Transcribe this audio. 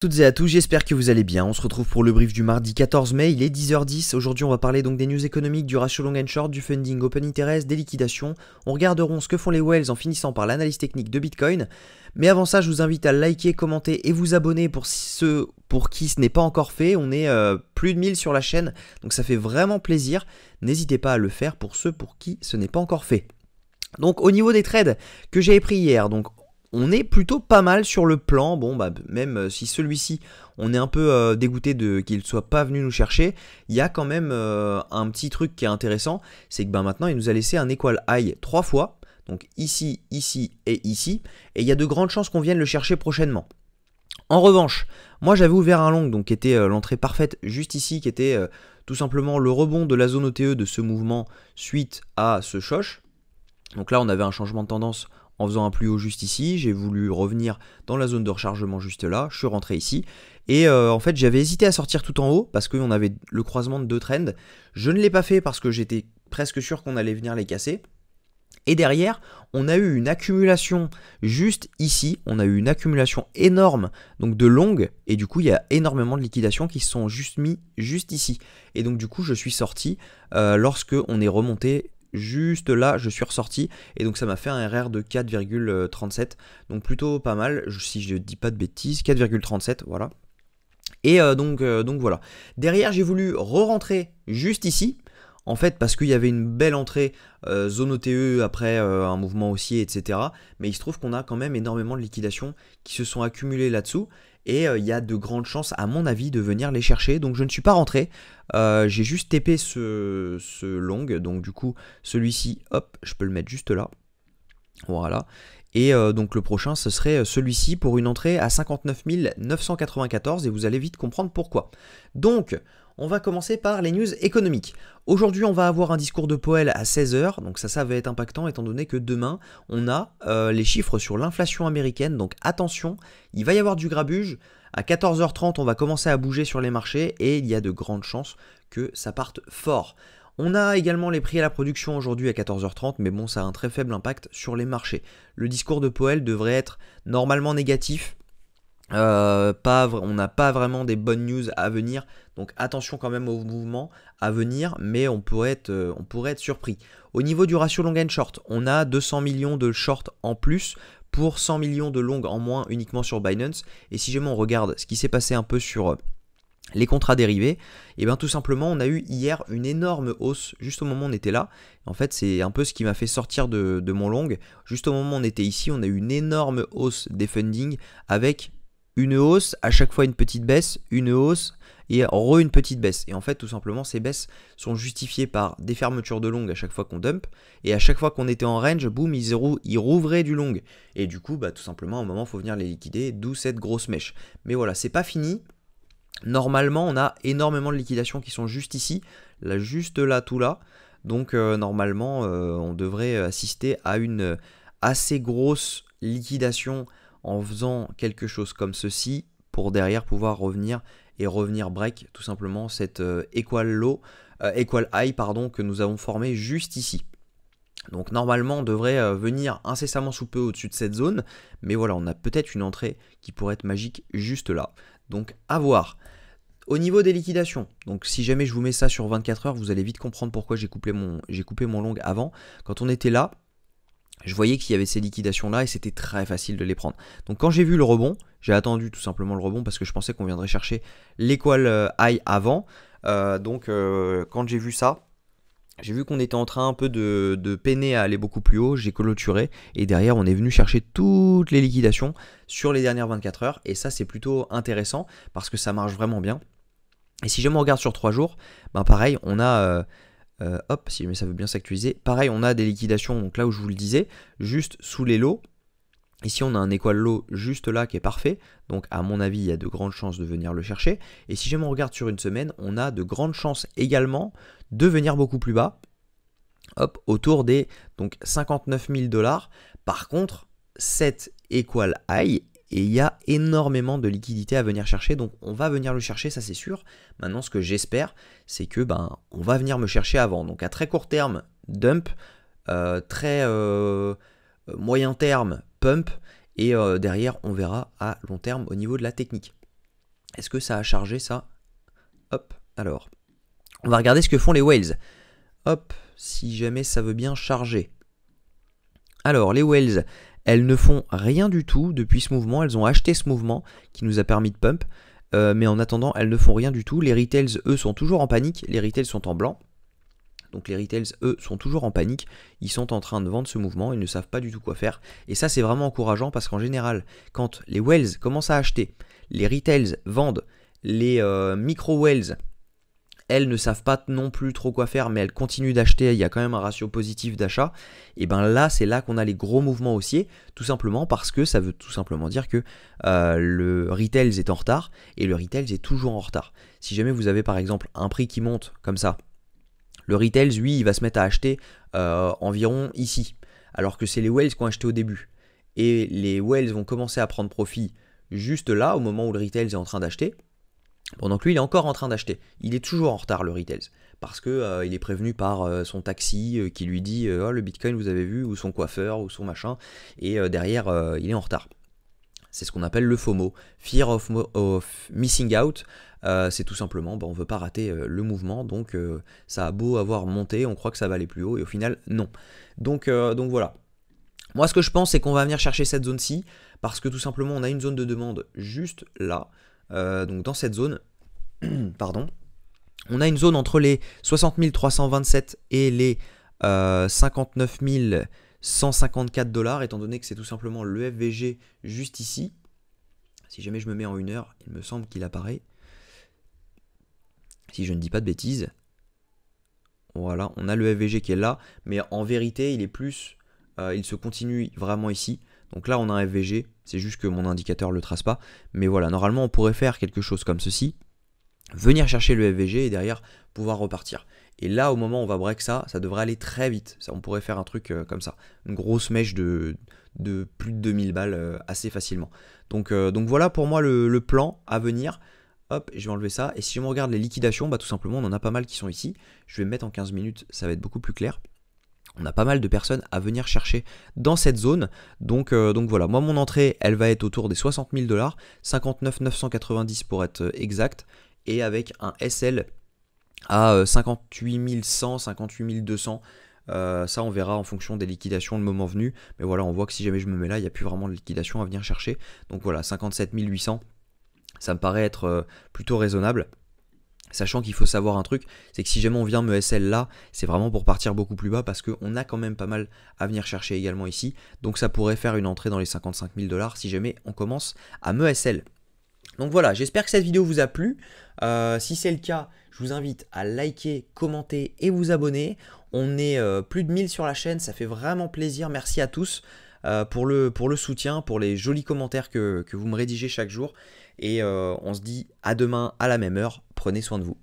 Toutes et à tous, j'espère que vous allez bien. On se retrouve pour le brief du mardi 14 mai, il est 10h10. Aujourd'hui, on va parler donc des news économiques, du ratio long and short, du funding open interest, des liquidations. On regarderont ce que font les whales en finissant par l'analyse technique de Bitcoin. Mais avant ça, je vous invite à liker, commenter et vous abonner pour ceux pour qui ce n'est pas encore fait. On est plus de 1000 sur la chaîne, donc ça fait vraiment plaisir. N'hésitez pas à le faire pour ceux pour qui ce n'est pas encore fait. Donc au niveau des trades que j'avais pris hier, donc on est plutôt pas mal sur le plan. Bon, bah, même si celui-ci, on est un peu dégoûté de qu'il ne soit pas venu nous chercher, il y a quand même un petit truc qui est intéressant, c'est que maintenant il nous a laissé un equal high 3 fois, donc ici, ici et ici, et il y a de grandes chances qu'on vienne le chercher prochainement. En revanche, moi j'avais ouvert un long, donc qui était l'entrée parfaite juste ici, qui était tout simplement le rebond de la zone OTE de ce mouvement suite à ce choche. Donc là on avait un changement de tendance en faisant un plus haut juste ici, j'ai voulu revenir dans la zone de rechargement juste là, je suis rentré ici, et en fait j'avais hésité à sortir tout en haut, parce qu'on avait le croisement de deux trends, je ne l'ai pas fait parce que j'étais presque sûr qu'on allait venir les casser, et derrière on a eu une accumulation juste ici, on a eu une accumulation énorme donc de longues, et du coup il y a énormément de liquidations qui se sont juste mis juste ici, et donc du coup je suis sorti lorsque on est remonté. Juste là, je suis ressorti et donc ça m'a fait un RR de 4,37, donc plutôt pas mal, si je dis pas de bêtises, 4,37, voilà. Et donc voilà. Derrière, j'ai voulu re-rentrer juste ici, en fait parce qu'il y avait une belle entrée zone OTE après un mouvement haussier, etc. Mais il se trouve qu'on a quand même énormément de liquidations qui se sont accumulées là-dessous. Et il y a de grandes chances, à mon avis, de venir les chercher. Donc je ne suis pas rentré. J'ai juste TP ce long. Donc du coup, celui-ci, hop, je peux le mettre juste là. Voilà. Et donc le prochain, ce serait celui-ci pour une entrée à 59 994. Et vous allez vite comprendre pourquoi. Donc, on va commencer par les news économiques. Aujourd'hui, on va avoir un discours de Powell à 16h, donc ça va être impactant étant donné que demain, on a les chiffres sur l'inflation américaine, donc attention, il va y avoir du grabuge. À 14h30, on va commencer à bouger sur les marchés et il y a de grandes chances que ça parte fort. On a également les prix à la production aujourd'hui à 14h30, mais bon, ça a un très faible impact sur les marchés. Le discours de Powell devrait être normalement négatif. On n'a pas vraiment des bonnes news à venir, donc attention quand même au mouvement à venir, mais on pourrait être surpris. Au niveau du ratio long and short, on a 200 millions de short en plus pour 100 millions de long en moins uniquement sur Binance. Et si jamais on regarde ce qui s'est passé un peu sur les contrats dérivés, et bien tout simplement on a eu hier une énorme hausse juste au moment où on était là. En fait c'est un peu ce qui m'a fait sortir de mon long. Juste au moment où on était ici, on a eu une énorme hausse des funding avec une hausse, à chaque fois une petite baisse, une hausse et une petite baisse. Et en fait, tout simplement, ces baisses sont justifiées par des fermetures de long à chaque fois qu'on dump. Et à chaque fois qu'on était en range, boum, ils rouvraient du long. Et du coup, bah, tout simplement, à un moment, il faut venir les liquider, d'où cette grosse mèche. Mais voilà, c'est pas fini. Normalement, on a énormément de liquidations qui sont juste ici, là, juste là, tout là. Donc, normalement, on devrait assister à une assez grosse liquidation en faisant quelque chose comme ceci pour derrière pouvoir revenir break tout simplement cette equal high que nous avons formé juste ici. Donc normalement on devrait venir incessamment sous peu au-dessus de cette zone, mais voilà, on a peut-être une entrée qui pourrait être magique juste là. Donc à voir. Au niveau des liquidations, donc si jamais je vous mets ça sur 24 heures, vous allez vite comprendre pourquoi j'ai coupé mon long avant. Quand on était là, je voyais qu'il y avait ces liquidations là et c'était très facile de les prendre. Donc quand j'ai vu le rebond, j'ai attendu tout simplement le rebond parce que je pensais qu'on viendrait chercher l'équal high avant. Quand j'ai vu ça, j'ai vu qu'on était en train un peu de peiner à aller beaucoup plus haut, j'ai clôturé et derrière on est venu chercher toutes les liquidations sur les dernières 24 heures et ça c'est plutôt intéressant parce que ça marche vraiment bien. Et si jamais on regarde sur 3 jours, ben pareil, on a... hop, si jamais ça veut bien s'actualiser. Pareil, on a des liquidations, donc là où je vous le disais, juste sous les lots. Ici, on a un equal low juste là qui est parfait. Donc, à mon avis, il y a de grandes chances de venir le chercher. Et si jamais on regarde sur une semaine, on a de grandes chances également de venir beaucoup plus bas. Hop, autour des donc 59 000 $. Par contre, cette equal high, et il y a énormément de liquidités à venir chercher, donc on va venir le chercher, ça c'est sûr. Maintenant, ce que j'espère, c'est que on va venir me chercher avant. Donc à très court terme, dump, très moyen terme, pump, et derrière, on verra à long terme au niveau de la technique. Est-ce que ça a chargé ça? Hop, alors. On va regarder ce que font les whales. Hop, si jamais ça veut bien charger. Alors, les whales, elles ne font rien du tout depuis ce mouvement. Elles ont acheté ce mouvement qui nous a permis de pump. Mais en attendant, elles ne font rien du tout. Les retails, eux, sont toujours en panique. Les retails sont en blanc. Donc les retails, eux, sont toujours en panique. Ils sont en train de vendre ce mouvement. Ils ne savent pas du tout quoi faire. Et ça, c'est vraiment encourageant parce qu'en général, quand les whales commencent à acheter, les retails vendent, les micro-whales, elles ne savent pas non plus trop quoi faire, mais elles continuent d'acheter, il y a quand même un ratio positif d'achat, et bien là, c'est là qu'on a les gros mouvements haussiers, tout simplement parce que ça veut tout simplement dire que le retail est en retard, et le retail est toujours en retard. Si jamais vous avez par exemple un prix qui monte comme ça, le retail, lui, il va se mettre à acheter environ ici, alors que c'est les whales qui ont acheté au début. Et les whales vont commencer à prendre profit juste là, au moment où le retail est en train d'acheter, pendant que lui, il est encore en train d'acheter. Il est toujours en retard, le retail, parce que il est prévenu par son taxi qui lui dit oh, le Bitcoin, vous avez vu, ou son coiffeur, ou son machin, et derrière, il est en retard. C'est ce qu'on appelle le FOMO, Fear of Missing Out. C'est tout simplement, on ne veut pas rater le mouvement, donc ça a beau avoir monté, on croit que ça va aller plus haut, et au final, non. Donc voilà. Moi, ce que je pense, c'est qu'on va venir chercher cette zone-ci, parce que tout simplement, on a une zone de demande juste là. Donc dans cette zone, pardon, on a une zone entre les 60 327 et les 59 154 $, étant donné que c'est tout simplement le FVG juste ici. Si jamais je me mets en 1 heure, il me semble qu'il apparaît. Si je ne dis pas de bêtises. Voilà, on a le FVG qui est là, mais en vérité, il est plus, il se continue vraiment ici. Donc là, on a un FVG, c'est juste que mon indicateur ne le trace pas. Mais voilà, normalement, on pourrait faire quelque chose comme ceci. Venir chercher le FVG et derrière, pouvoir repartir. Et là, au moment où on va break ça, ça devrait aller très vite. Ça, on pourrait faire un truc comme ça. Une grosse mèche de plus de 2000 balles assez facilement. Donc voilà pour moi le plan à venir. Hop, je vais enlever ça. Et si on regarde les liquidations, tout simplement, on en a pas mal qui sont ici. Je vais me mettre en 15 minutes, ça va être beaucoup plus clair. On a pas mal de personnes à venir chercher dans cette zone. Donc voilà, moi mon entrée, elle va être autour des 60 000 $, 59 990 pour être exact, et avec un SL à 58 100, 58 200. Ça on verra en fonction des liquidations le moment venu. Mais voilà, on voit que si jamais je me mets là, il n'y a plus vraiment de liquidation à venir chercher. Donc voilà, 57 800, ça me paraît être plutôt raisonnable. Sachant qu'il faut savoir un truc, c'est que si jamais on vient me SL là, c'est vraiment pour partir beaucoup plus bas parce qu'on a quand même pas mal à venir chercher également ici. Donc ça pourrait faire une entrée dans les 55 000 $ si jamais on commence à me SL. Donc voilà, j'espère que cette vidéo vous a plu. Si c'est le cas, je vous invite à liker, commenter et vous abonner. On est plus de 1000 sur la chaîne, ça fait vraiment plaisir. Merci à tous pour le soutien, pour les jolis commentaires que vous me rédigez chaque jour. Et on se dit à demain à la même heure. Prenez soin de vous.